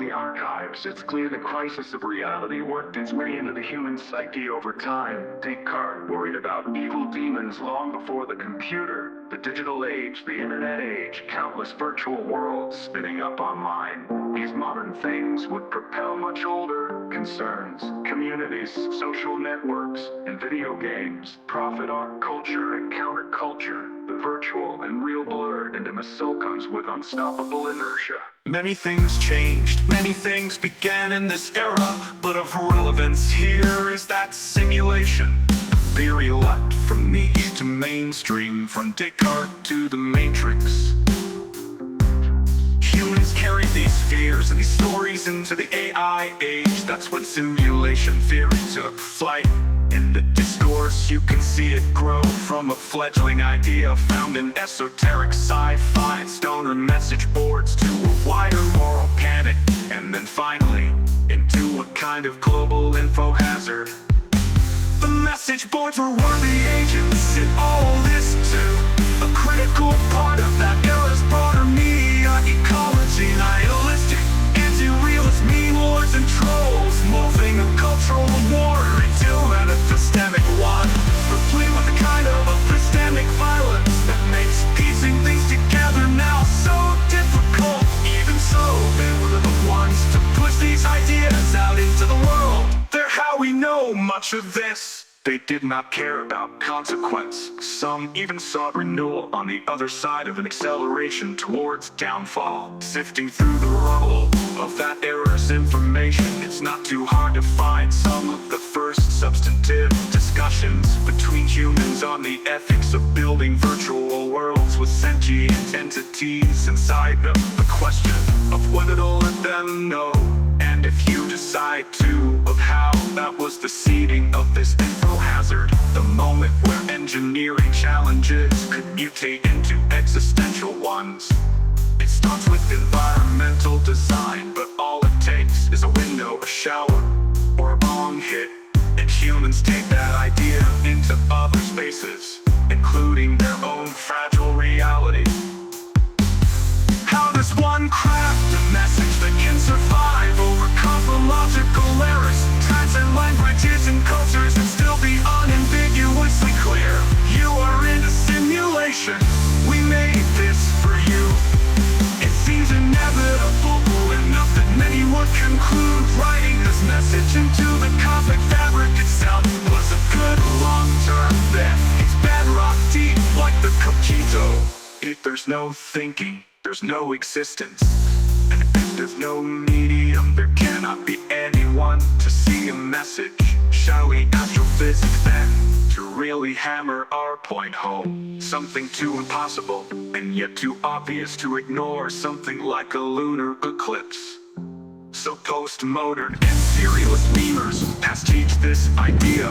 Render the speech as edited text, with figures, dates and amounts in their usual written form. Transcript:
the archives, it's clear the crisis of reality worked its way into the human psyche over time. Descartes worried about evil demons long before the computer, the digital age, the internet age, countless virtual worlds spinning up online. These modern things would propel much older concerns, communities, social networks, and video games, profit art culture and counterculture. The virtual and real blurred into comes with unstoppable inertia. Many things changed, many things began in this era, but of relevance here is that simulation. Theory leapt from niche to mainstream, from Descartes to the Matrix. Humans carried these fears and these stories into the AI age. That's when simulation theory took flight. In the discourse, you can see it grow from a fledgling idea found in esoteric sci-fi and stoner message boards to a wider moral panic, and then finally into a kind of global info hazard. The message boards were worthy agents in all this too, a critical part of that era's broader media ecology. Nihilistic, anti-realist meme lords and trolls, moving a cultural war into an epistemic one, replete with a kind of epistemic violence that makes piecing things together now so difficult. Even so, they were the ones to push these ideas out into the world. They're how we know much of this. They did not care about consequence. Some even sought renewal on the other side of an acceleration towards downfall. Sifting through the rubble of that era's information, it's not too hard to find some of the first substantive discussions between humans on the ethics of building virtual worlds with sentient entities inside them. The question of whether to let them know, and if you decide to, of how. That was the seeding of this info hazard, the moment where engineering challenges could mutate into existential ones. It starts with environmental design, but all it takes is a window, a shower, or a bong hit, and humans take that idea into other spaces, including their own fragile reality. How does one craft a message that can survive over cosmological errors, transcend languages and cultures, and still be unambiguously clear? You are in a simulation, we made this for you. It seems inevitable enough that many would conclude writing this message into the cosmic fabric itself was a good long-term bet. It's bedrock deep like the coquito. If there's no thinking, there's no existence. And if there's no medium, there cannot be anyone to see a message. Shall we astrophysics then, to really hammer our point home? Something too impossible, and yet too obvious to ignore, something like a lunar eclipse. So post-modern and serialist lemurs pastiche this idea